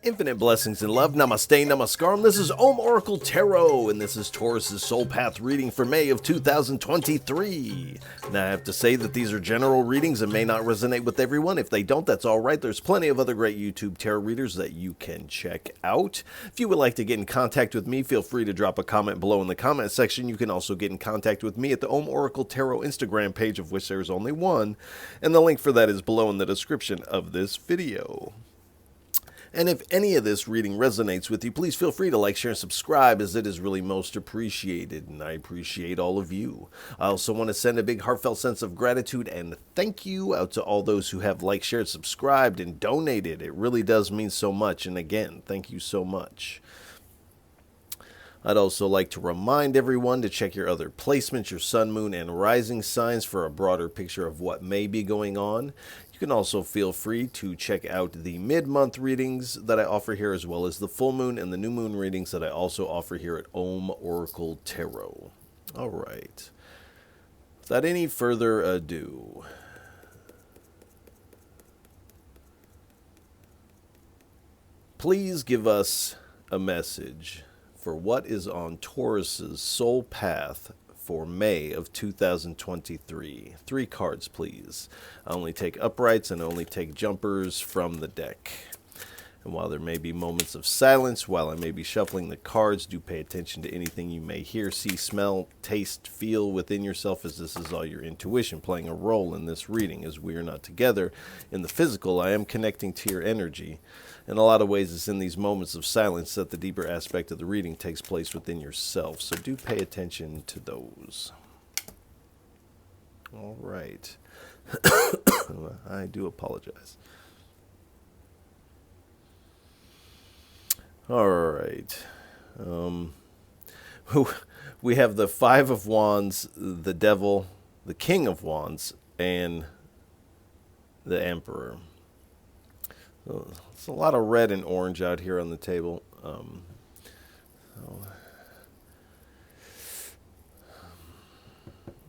Infinite blessings and love. Namaste, namaskaram. This is Om Oracle Tarot, and this is Taurus's Soul Path reading for May of 2023. Now, I have to say that these are general readings and may not resonate with everyone. If they don't, that's all right. There's plenty of other great YouTube tarot readers that you can check out. If you would like to get in contact with me, feel free to drop a comment below in the comment section. You can also get in contact with me at the Om Oracle Tarot Instagram page, of which there's only one, and the link for that is below in the description of this video. And if any of this reading resonates with you, please feel free to like, share, and subscribe, as it is really most appreciated, and I appreciate all of you. I also want to send a big heartfelt sense of gratitude and thank you out to all those who have liked, shared, subscribed, and donated. It really does mean so much, and again, thank you so much. I'd also like to remind everyone to check your other placements, your sun, moon, and rising signs for a broader picture of what may be going on. You can also feel free to check out the mid-month readings that I offer here, as well as the full moon and the new moon readings that I also offer here at Om Oracle Tarot. All right. Without any further ado, please give us a message for what is on Taurus's soul path for May of 2023. 3 cards, please. I only take uprights and only take jumpers from the deck. And while there may be moments of silence, while I may be shuffling the cards, do pay attention to anything you may hear, see, smell, taste, feel within yourself, as this is all your intuition playing a role in this reading. As we are not together in the physical, I am connecting to your energy. In a lot of ways, it's in these moments of silence that the deeper aspect of the reading takes place within yourself. So do pay attention to those. All right. I do apologize. All right. We have the 5 of Wands, the Devil, the King of Wands, and the Emperor. It's a lot of red and orange out here on the table.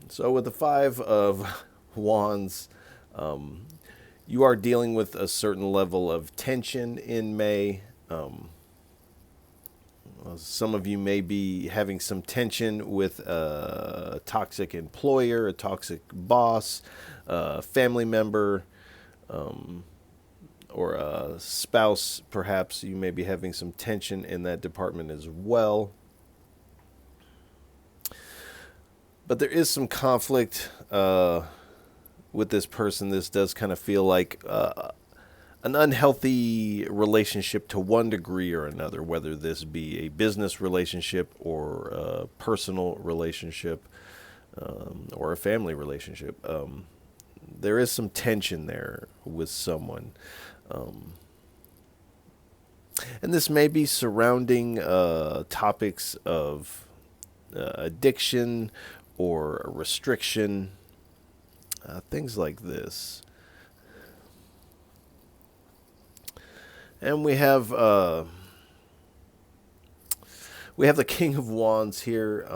So with the 5 of Wands, you are dealing with a certain level of tension in May. Some of you may be having some tension with a toxic employer, a toxic boss, a family member, or a spouse. Perhaps you may be having some tension in that department as well. But there is some conflict with this person. This does kind of feel like an unhealthy relationship to one degree or another, whether this be a business relationship or a personal relationship or a family relationship. There is some tension there with someone. And this may be surrounding topics of addiction or restriction, things like this. And we have the King of Wands here.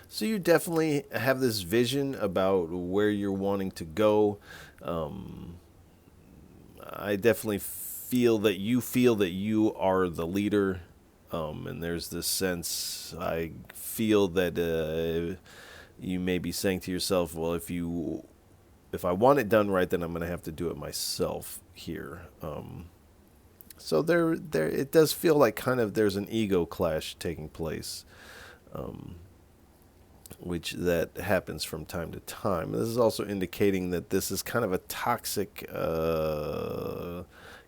So you definitely have this vision about where you're wanting to go. I definitely feel that you are the leader. And there's this sense, I feel that you may be saying to yourself, well, if I want it done right, then I'm going to have to do it myself here. So there, it does feel like kind of there's an ego clash taking place, which that happens from time to time. This is also indicating that this is kind of a toxic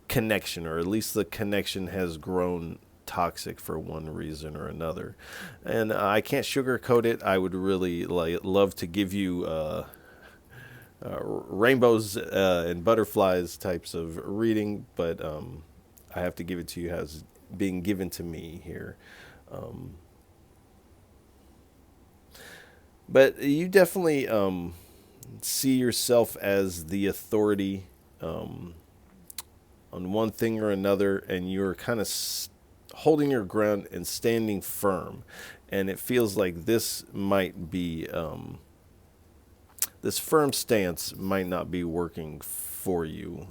connection, or at least the connection has grown toxic for one reason or another. And I can't sugarcoat it. I would really love to give you rainbows and butterflies types of reading, but I have to give it to you as being given to me here. But you definitely see yourself as the authority on one thing or another, and you're kind of holding your ground and standing firm. And it feels like this might be this firm stance might not be working for you.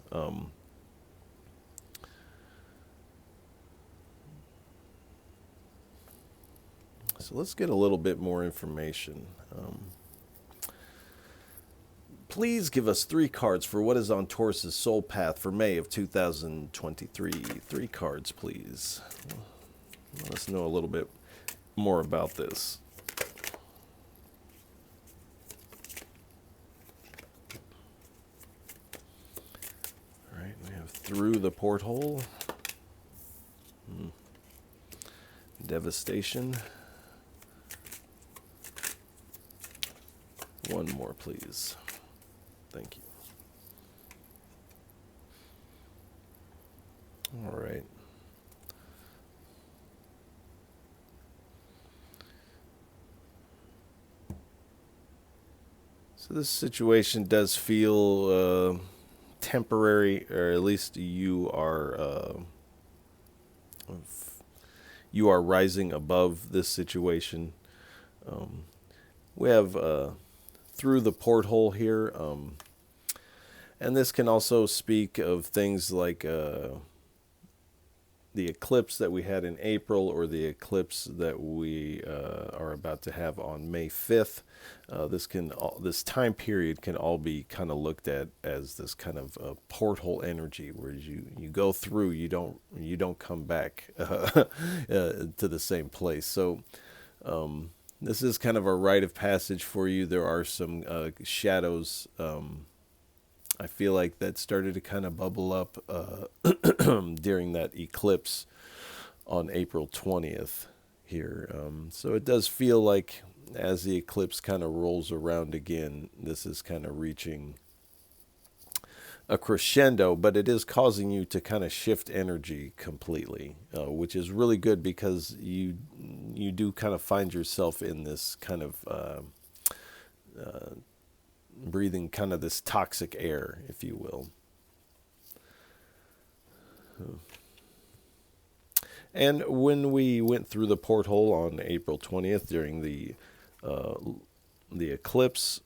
So let's get a little bit more information. Please give us 3 cards for what is on Taurus's soul path for May of 2023. 3 cards, please. Let us know a little bit more about this. All right, we have through the porthole. Devastation. 1 more, please. Thank you. All right. So this situation does feel temporary, or at least you are rising above this situation. We have through the porthole here, and this can also speak of things like the eclipse that we had in April, or the eclipse that we are about to have on May 5th. This time period can all be kind of looked at as this kind of porthole energy, where you go through, you don't come back to the same place. So this is kind of a rite of passage for you. There are some shadows. I feel like that started to kind of bubble up during that eclipse on April 20th here. So it does feel like as the eclipse kind of rolls around again, this is kind of reaching a crescendo, but it is causing you to kind of shift energy completely, which is really good, because you do kind of find yourself in this kind of breathing kind of this toxic air, if you will. And when we went through the porthole on April 20th during the eclipse,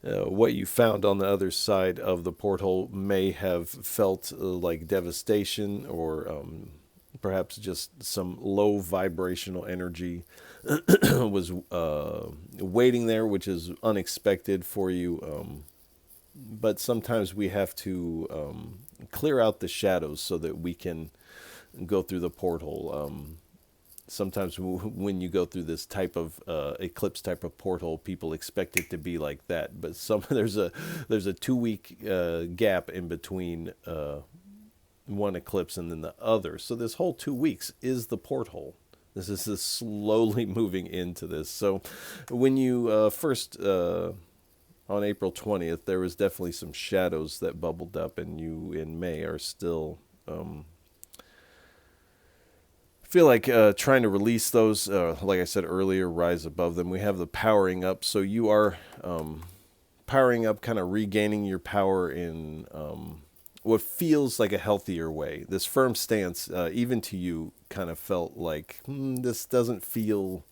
what you found on the other side of the porthole may have felt like devastation, or perhaps just some low vibrational energy was waiting there, which is unexpected for you. But sometimes we have to clear out the shadows so that we can go through the porthole. Sometimes when you go through this type of eclipse type of porthole, people expect it to be like that. But there's a 2-week gap in between one eclipse and then the other. So this whole 2 weeks is the porthole. This is slowly moving into this. So when you first, on April 20th, there was definitely some shadows that bubbled up, and you in May are still, feel like trying to release those, like I said earlier, rise above them. We have the powering up. So you are powering up, kind of regaining your power in what feels like a healthier way. This firm stance, even to you, kind of felt like, this doesn't feel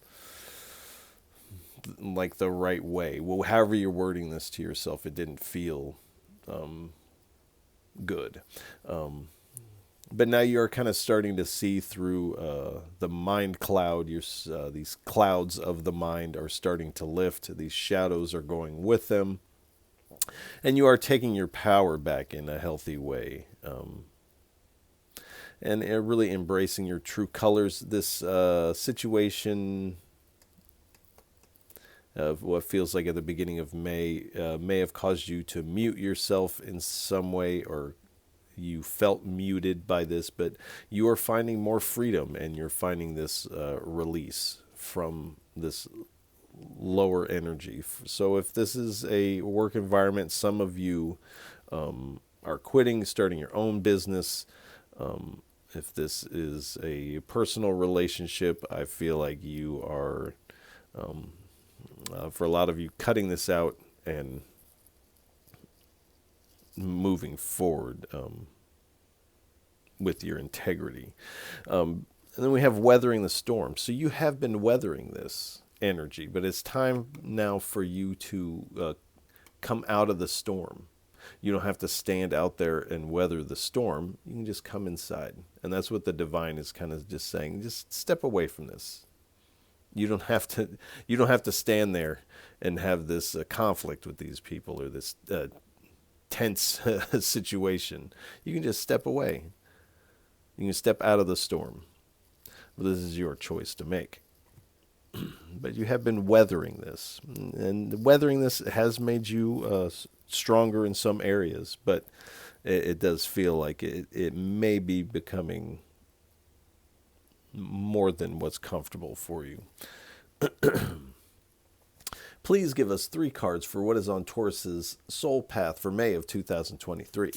like the right way. Well, however you're wording this to yourself, it didn't feel good. But now you're kind of starting to see through the mind cloud. These clouds of the mind are starting to lift. These shadows are going with them. And you are taking your power back in a healthy way. And really embracing your true colors. This situation of what feels like at the beginning of May may have caused you to mute yourself in some way, or you felt muted by this, but you are finding more freedom, and you're finding this release from this lower energy. So if this is a work environment, some of you are quitting, starting your own business. If this is a personal relationship, I feel like you are, for a lot of you, cutting this out and moving forward with your integrity. And then we have weathering the storm. So you have been weathering this energy, but it's time now for you to come out of the storm. You don't have to stand out there and weather the storm. You can just come inside. And that's what the divine is kind of just saying. Just step away from this. You don't have to stand there and have this conflict with these people or this tense situation. You can just step away. You can step out of the storm. This is your choice to make. But you have been weathering this. And weathering this has made you stronger in some areas. But it does feel like it may be becoming more than what's comfortable for you. Please give us 3 cards for what is on Taurus's soul path for May of 2023.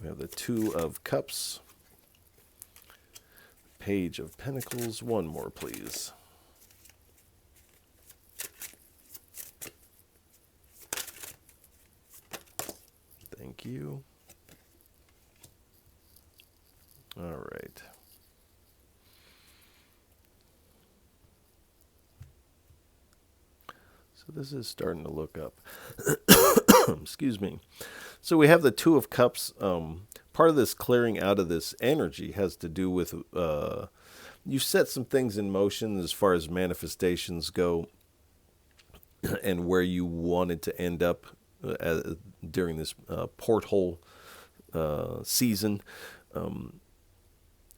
We have the 2 of Cups, Page of Pentacles. One more, please. Thank you. All right. So this is starting to look up. Excuse me. So we have the 2 of Cups. Part of this clearing out of this energy has to do with you set some things in motion as far as manifestations go and where you wanted to end up during this porthole season.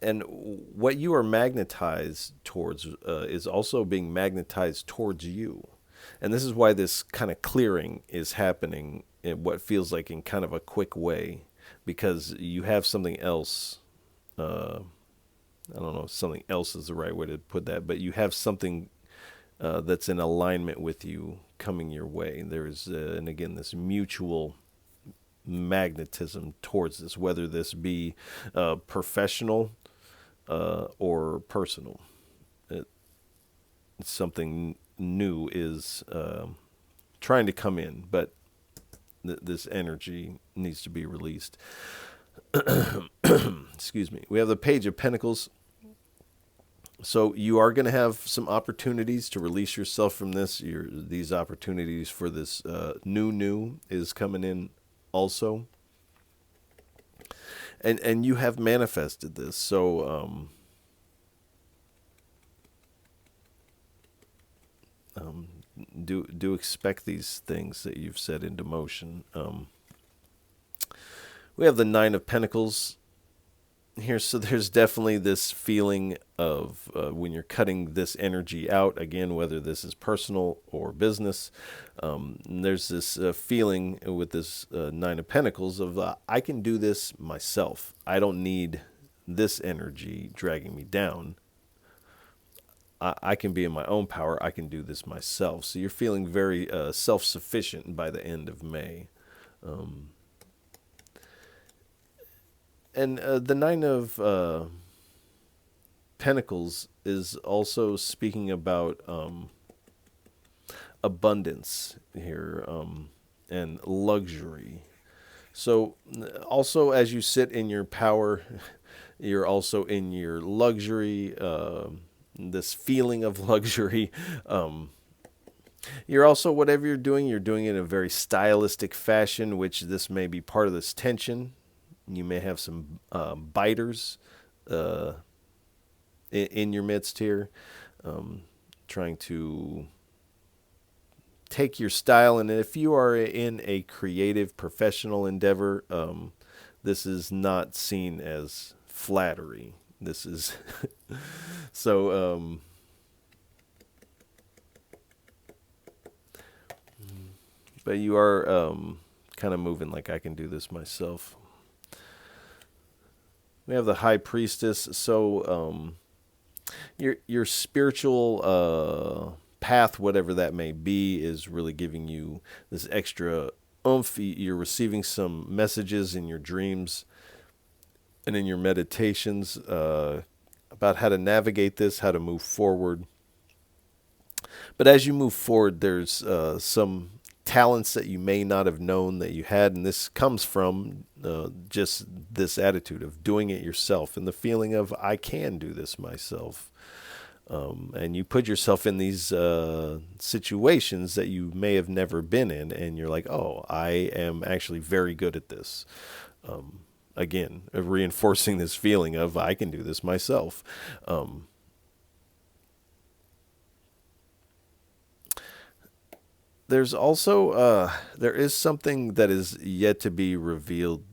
And what you are magnetized towards is also being magnetized towards you. And this is why this kind of clearing is happening in what feels like in kind of a quick way, because you have something else. I don't know if something else is the right way to put that, but you have something that's in alignment with you coming your way. There's, and again, this mutual magnetism towards this, whether this be professional or personal. Something new is trying to come in, but this energy needs to be released. Excuse me. We have the Page of Pentacles. So you are going to have some opportunities to release yourself from this. These opportunities for this new is coming in also. And you have manifested this. So do expect these things that you've set into motion. We have the 9 of Pentacles here, so there's definitely this feeling of when you're cutting this energy out, again, whether this is personal or business, there's this feeling with this 9 of Pentacles of I can do this myself. I don't need this energy dragging me down. I can be in my own power. I can do this myself. So you're feeling very self-sufficient by the end of May. And the 9 of Pentacles is also speaking about abundance here and luxury. So also as you sit in your power, you're also in your luxury, this feeling of luxury. You're also, whatever you're doing it in a very stylistic fashion, which this may be part of this tension. You may have some biters in your midst here, trying to take your style. And if you are in a creative, professional endeavor, this is not seen as flattery. This is so. But you are kind of moving like I can do this myself. We have the High Priestess. So your spiritual path, whatever that may be, is really giving you this extra oomph. You're receiving some messages in your dreams and in your meditations about how to navigate this, how to move forward. But as you move forward, there's some talents that you may not have known that you had, and this comes from just this attitude of doing it yourself and the feeling of I can do this myself. And you put yourself in these situations that you may have never been in, and you're like, oh, I am actually very good at this. Again, reinforcing this feeling of I can do this myself. There's also there is something that is yet to be revealed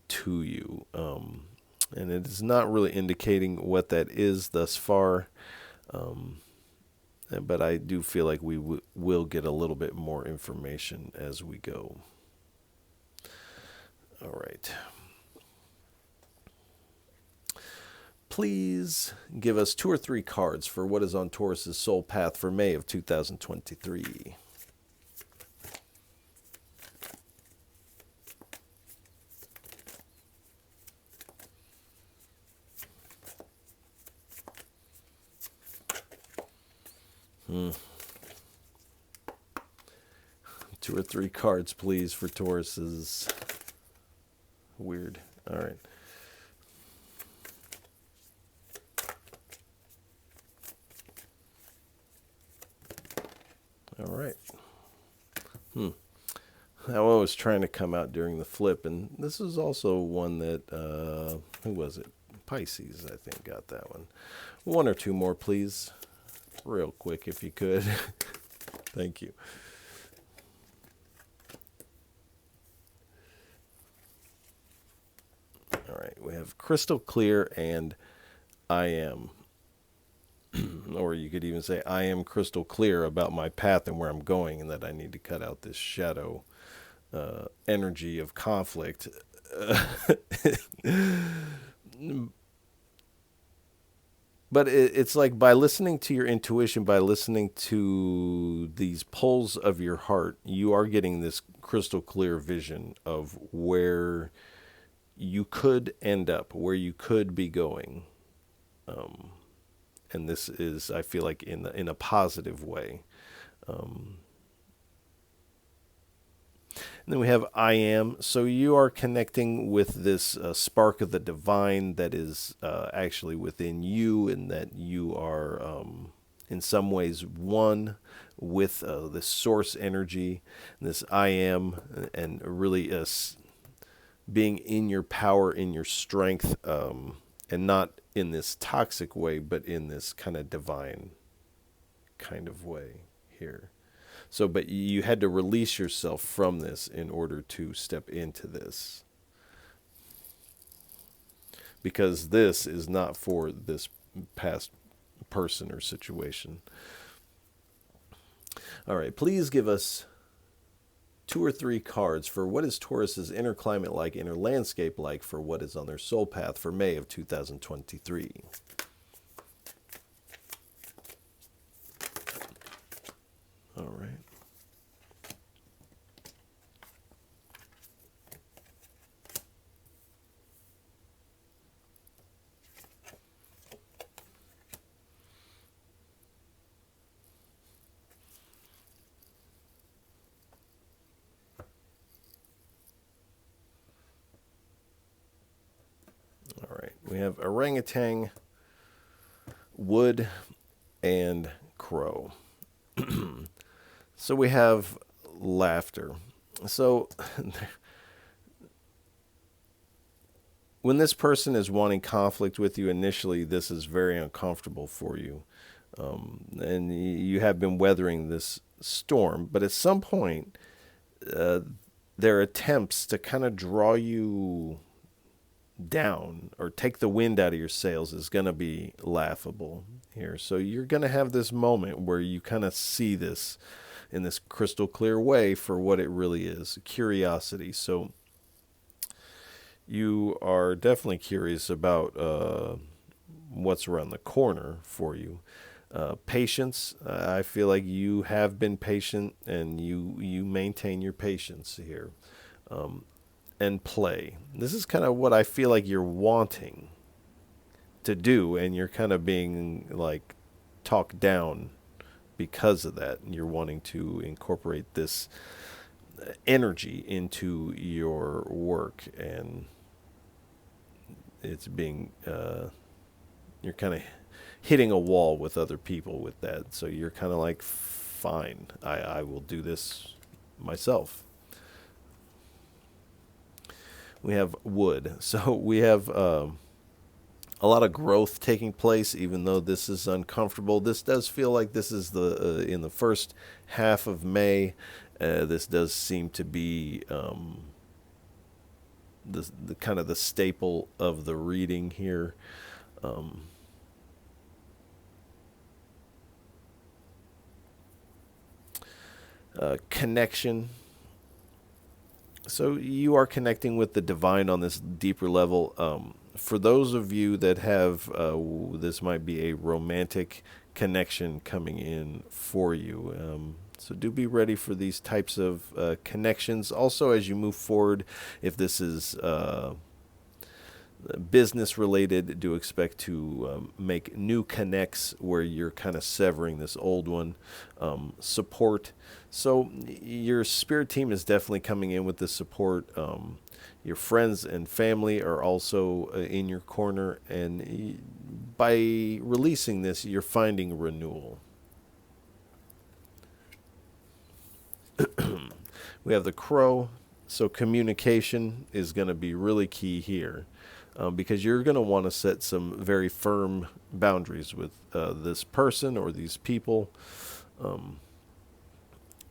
to you, and it is not really indicating what that is thus far. Um, but I do feel like we will get a little bit more information as we go. All right. Please give us 2 or 3 cards for what is on Taurus's soul path for May of 2023. Hmm. 2 or 3 cards, please, for Taurus's. Weird. All right. All right. That one was trying to come out during the flip, and this is also one that, who was it? Pisces, I think, got that one. 1 or 2 more, please. Real quick, if you could. Thank you. All right, we have crystal clear and I am. Or you could even say, I am crystal clear about my path and where I'm going, and that I need to cut out this shadow energy of conflict. But it's like by listening to your intuition, by listening to these pulls of your heart, you are getting this crystal clear vision of where you could end up, where you could be going. And this is, I feel like, in a positive way. And then we have I am. So you are connecting with this spark of the divine that is actually within you, and that you are in some ways one with this source energy, this I am, and really being in your power, in your strength, and not in this toxic way, but in this kind of divine kind of way here. So, but you had to release yourself from this in order to step into this. Because this is not for this past person or situation. All right, please give us 2 or 3 cards for what is Taurus's inner climate like, inner landscape like, for what is on their soul path for May of 2023. All right. All right. We have orangutan, wood, and crow. So we have laughter. So when this person is wanting conflict with you initially, this is very uncomfortable for you. And you have been weathering this storm. But at some point, their attempts to kind of draw you down or take the wind out of your sails is going to be laughable here. So you're going to have this moment where you kind of see this in this crystal clear way for what it really is, curiosity. So you are definitely curious about what's around the corner for you. Patience, I feel like you have been patient, and you maintain your patience here. And play. This is kind of what I feel like you're wanting to do, and you're kind of being like talked down because of that. And you're wanting to incorporate this energy into your work, and it's being you're kind of hitting a wall with other people with that. So you're kind of like, fine, I will do this myself. We have wood. So we have a lot of growth taking place, even though this is uncomfortable. This does feel like this is the in the first half of May. This does seem to be the kind of the staple of the reading here. Connection. So you are connecting with the divine on this deeper level. For those of you that have, this might be a romantic connection coming in for you. So do be ready for these types of connections. Also, as you move forward, if this is business related, do expect to make new connects where you're kind of severing this old one. Support. So your spirit team is definitely coming in with the support. Your friends and family are also in your corner, and by releasing this, you're finding renewal. We have the crow. So communication is going to be really key here. Because you're going to want to set some very firm boundaries with this person or these people.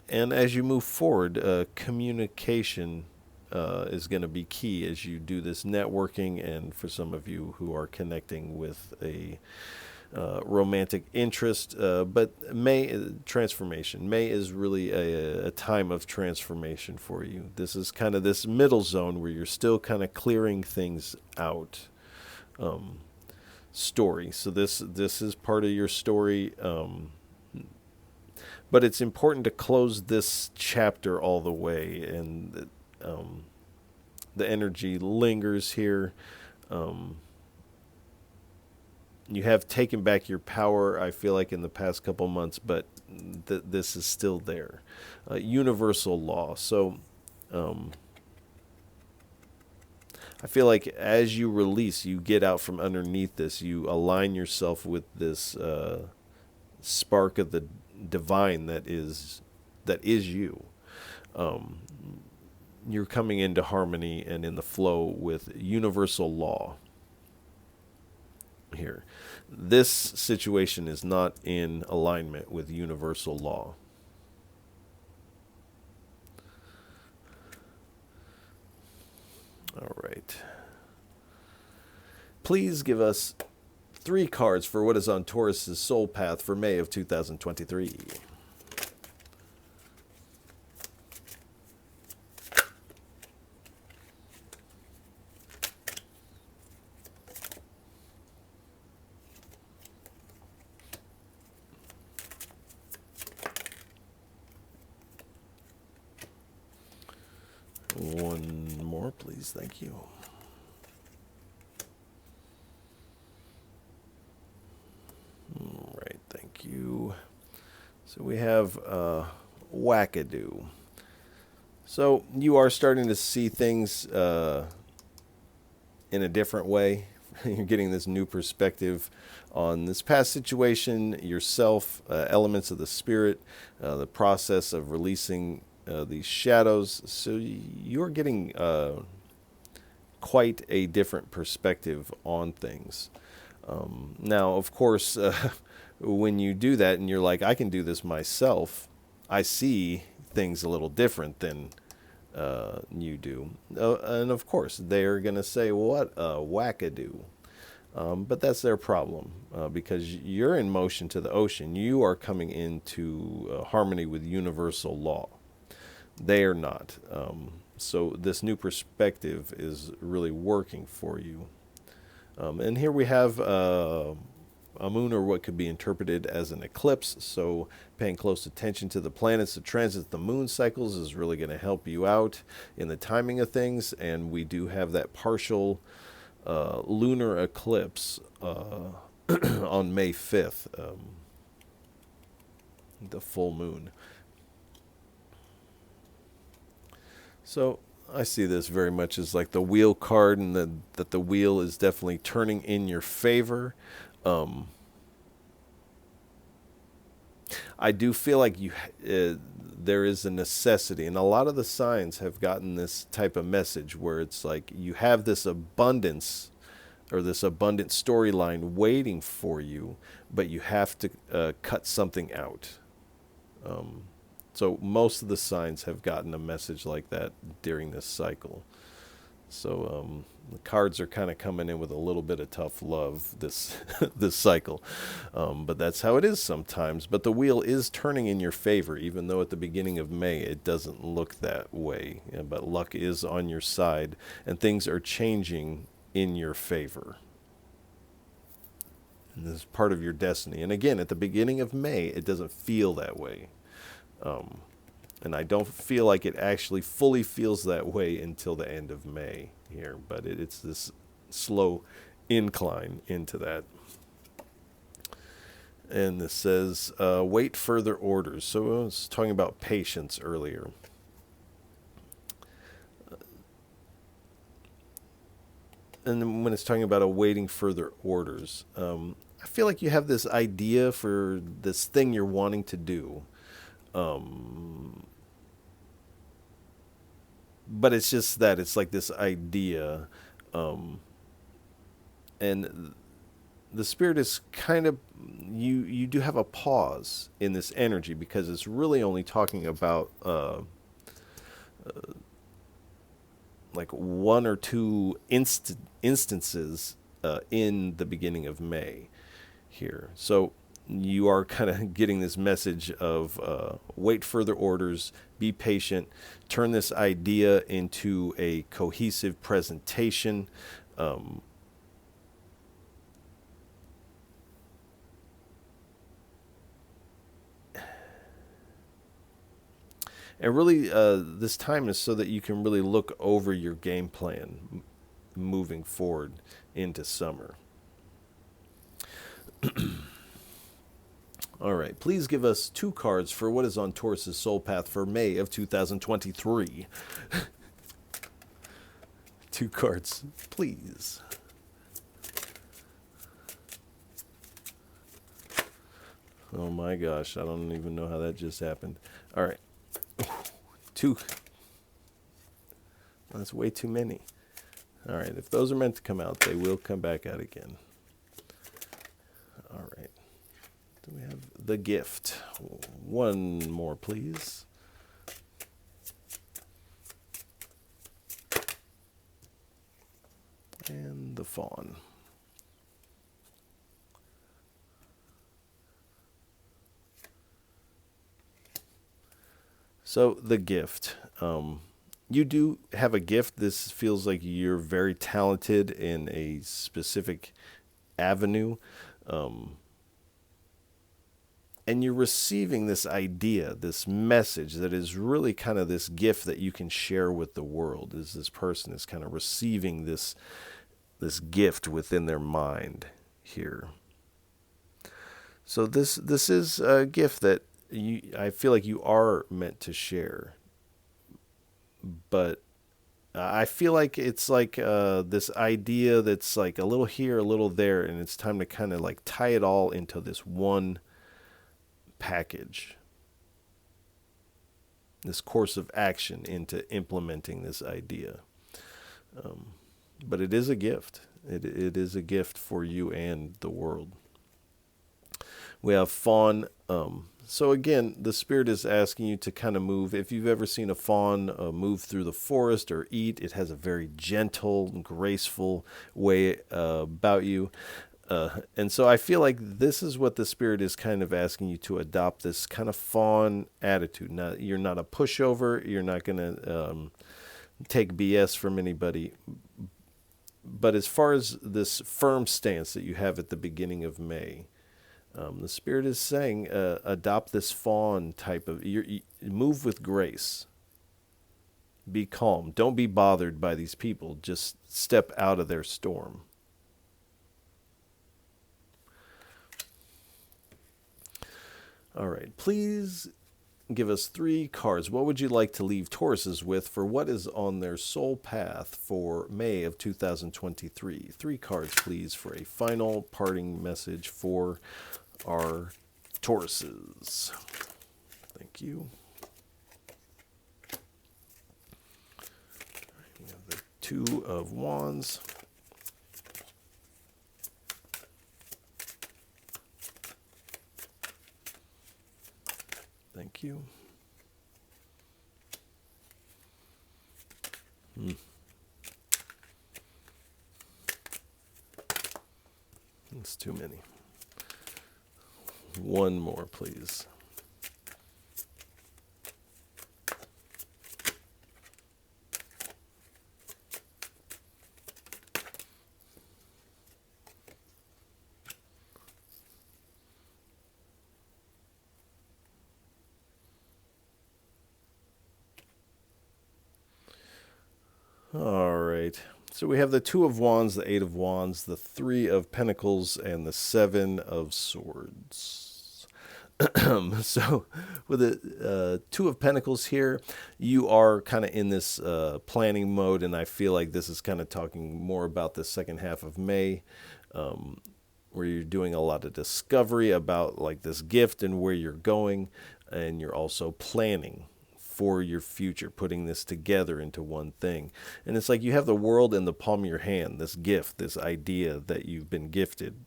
And as you move forward, communication is going to be key as you do this networking, and for some of you who are connecting with a romantic interest. But May, transformation. May is really a time of transformation for you. This is kind of this middle zone where you're still kind of clearing things out. Story. So this is part of your story. But it's important to close this chapter all the way, and the energy lingers here. You have taken back your power, I feel like, in the past couple months, but this is still there. Universal law. So I feel like as you release, you get out from underneath this, you align yourself with this spark of the divine that is you. You're coming into harmony and in the flow with universal law here. This situation is not in alignment with universal law. All right. Please give us 3 cards for what is on Taurus's soul path for May of 2023. One more, please. Thank you. All right, thank you. So we have wackadoo. So you are starting to see things in a different way. You're getting this new perspective on this past situation, yourself, elements of the spirit, the process of releasing these shadows. So you're getting quite a different perspective on things. Now, of course, when you do that and you're like, I can do this myself, I see things a little different than you do. And of course, they're going to say, what wackadoo. But that's their problem, because you're in motion to the ocean. You are coming into harmony with universal law. They are not. So this new perspective is really working for you. And here we have a moon, or what could be interpreted as an eclipse. So paying close attention to the planets, the transits, the moon cycles is really going to help you out in the timing of things. And we do have that partial lunar eclipse on May 5th, the full moon. So I see this very much as like the wheel card, and that the wheel is definitely turning in your favor. I do feel like there is a necessity, and a lot of the signs have gotten this type of message where it's like you have this abundance or this abundant storyline waiting for you, but you have to cut something out. So most of the signs have gotten a message like that during this cycle. So the cards are kind of coming in with a little bit of tough love this this cycle, but that's how it is sometimes. But the wheel is turning in your favor, even though at the beginning of May it doesn't look that way. But luck is on your side, and things are changing in your favor. And this is part of your destiny. And again, at the beginning of May, it doesn't feel that way. And I don't feel like it actually fully feels that way until the end of May here. But it's this slow incline into that. And this says, wait further orders. So I was talking about patience earlier. And then when it's talking about awaiting further orders, I feel like you have this idea for this thing you're wanting to do. But it's just that it's like this idea, and the spirit is kind of, you do have a pause in this energy because it's really only talking about like one or two instances in the beginning of May here. So you are kind of getting this message of wait further orders, be patient, turn this idea into a cohesive presentation. And really, this time is so that you can really look over your game plan moving forward into summer. All right, please give us 2 cards for what is on Taurus's soul path for May of 2023. 2 cards, please. Oh my gosh, I don't even know how that just happened. All right. 2. That's way too many. All right, if those are meant to come out, they will come back out again. All right. Do we have the gift? 1 more, please. And the fawn. So the gift. You do have a gift. This feels like you're very talented in a specific avenue. And you're receiving this idea, this message that is really kind of this gift that you can share with the world. Is this person is kind of receiving this gift within their mind here. So this is a gift that I feel like you are meant to share. But I feel like it's like this idea that's like a little here, a little there, and it's time to kind of like tie it all into this one package, this course of action into implementing this idea. But it is a gift. It is a gift for you and the world. We have fawn. So again, the spirit is asking you to kind of move. If you've ever seen a fawn move through the forest or eat, it has a very gentle, graceful way about you. And so I feel like this is what the spirit is kind of asking you to adopt, this kind of fawn attitude. Now, you're not a pushover. You're not going to take BS from anybody. But as far as this firm stance that you have at the beginning of May, the spirit is saying, adopt this fawn type of, move with grace. Be calm. Don't be bothered by these people. Just step out of their storm. All right, please give us 3 cards. What would you like to leave Tauruses with for what is on their soul path for May of 2023? 3 cards, please, for a final parting message for our Tauruses. Thank you. We have the Two of Wands. Thank you. It's too many. One more, please. All right. So we have the Two of Wands, the Eight of Wands, the Three of Pentacles, and the Seven of Swords. So with the Two of Pentacles here, you are kind of in this planning mode, and I feel like this is kind of talking more about the second half of May, where you're doing a lot of discovery about like this gift and where you're going, and you're also planning for your future, putting this together into one thing. And it's like you have the world in the palm of your hand, this gift, this idea that you've been gifted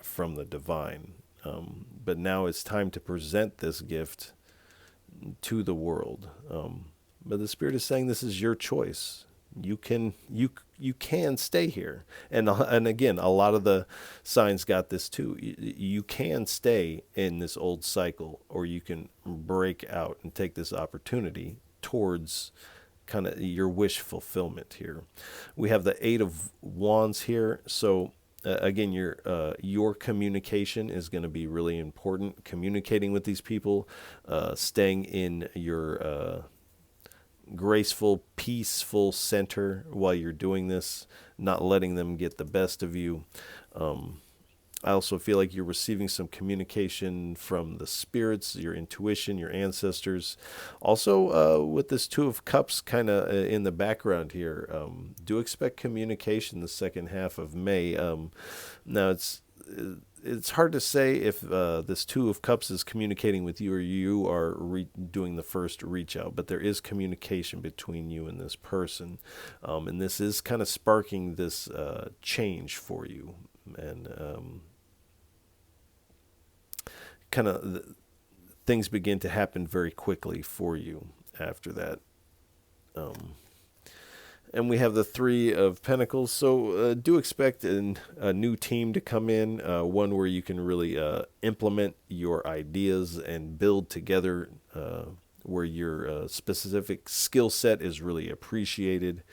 from the divine. But now it's time to present this gift to the world. But the Spirit is saying this is your choice. You can stay here, and again, a lot of the signs got this too. You can stay in this old cycle, or you can break out and take this opportunity towards kind of your wish fulfillment here. We have the Eight of Wands here, so again, your communication is going to be really important. Communicating with these people, staying in your graceful, peaceful center while you're doing this, not letting them get the best of you. I also feel like you're receiving some communication from the spirits, your intuition, your ancestors. Also, with this Two of Cups kind of in the background here, do expect communication the second half of May. Now, it's hard to say if this Two of Cups is communicating with you, or you are doing the first reach out, but there is communication between you and this person. And this is kind of sparking this change for you. And kind of things begin to happen very quickly for you after that. And we have the Three of Pentacles. So do expect a new team to come in, one where you can really implement your ideas and build together, where your specific skill set is really appreciated.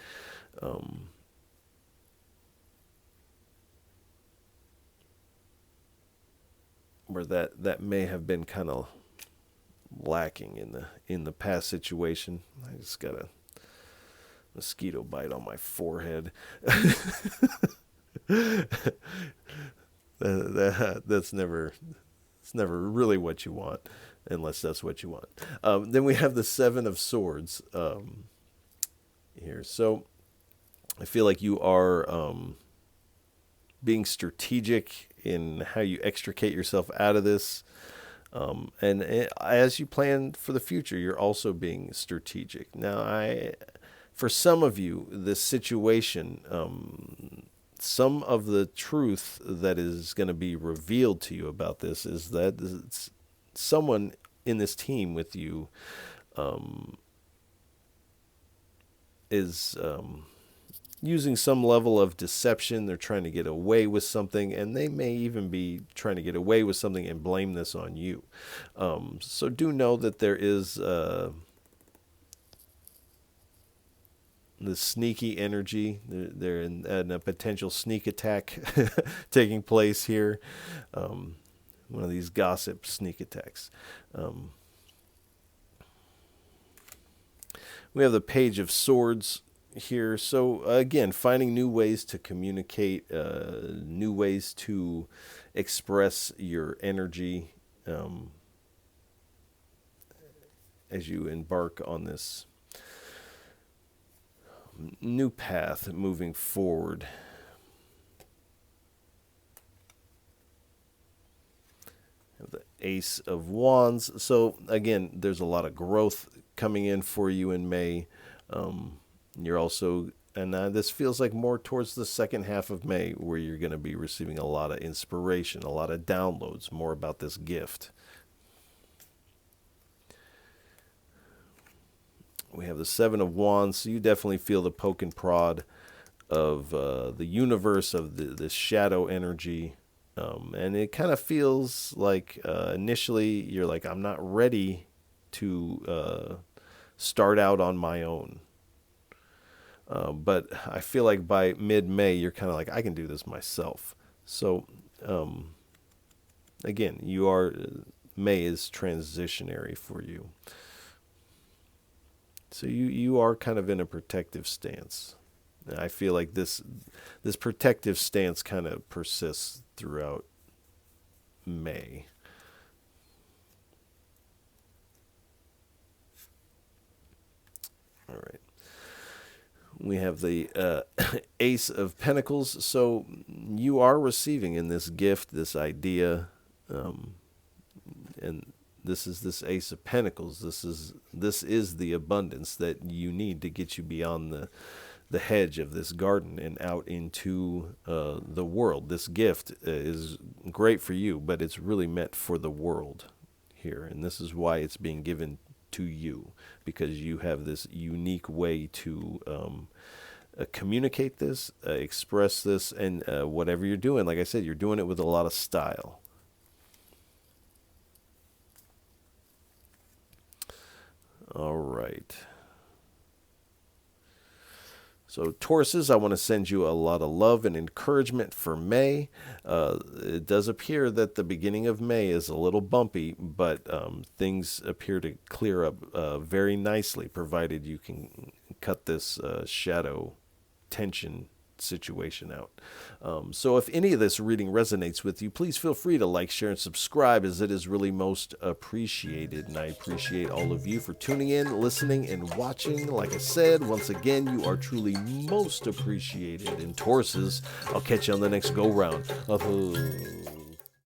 Where that may have been kind of lacking in the past situation. I just got a mosquito bite on my forehead. That's never really what you want, unless that's what you want. Then we have the Seven of Swords here. So I feel like you are being strategic in how you extricate yourself out of this. And as you plan for the future, you're also being strategic. Now, for some of you, this situation, some of the truth that is going to be revealed to you about this is that someone in this team with you is using some level of deception. They're trying to get away with something, and they may even be trying to get away with something and blame this on you. So do know that there is the sneaky energy. They're in a potential sneak attack taking place here. One of these gossip sneak attacks. We have the Page of Swords here. So again, finding new ways to communicate, new ways to express your energy as you embark on this new path moving forward. The Ace of Wands. So again, there's a lot of growth coming in for you in May. You're also, and this feels like more towards the second half of May, where you're going to be receiving a lot of inspiration, a lot of downloads, more about this gift. We have the Seven of Wands, so you definitely feel the poke and prod of the universe, of this shadow energy. And it kind of feels like initially you're like, I'm not ready to start out on my own. But I feel like by mid-May, you're kind of like, I can do this myself. So, again, May is transitionary for you. So you are kind of in a protective stance. And I feel like this protective stance kind of persists throughout May. All right. We have the Ace of Pentacles. So you are receiving in this gift, this idea, and this is this Ace of Pentacles. This is the abundance that you need to get you beyond the hedge of this garden and out into the world. This gift is great for you, but it's really meant for the world here. And this is why it's being given to you, because you have this unique way to communicate this, express this, and whatever you're doing, like I said, you're doing it with a lot of style. All right. So Tauruses, I want to send you a lot of love and encouragement for May. It does appear that the beginning of May is a little bumpy, but things appear to clear up very nicely, provided you can cut this shadow tension situation out. So if any of this reading resonates with you, please feel free to like, share, and subscribe, as it is really most appreciated. And I appreciate all of you for tuning in, listening, and watching. Like I said, once again, you are truly most appreciated. And Tauruses, I'll catch you on the next go-round.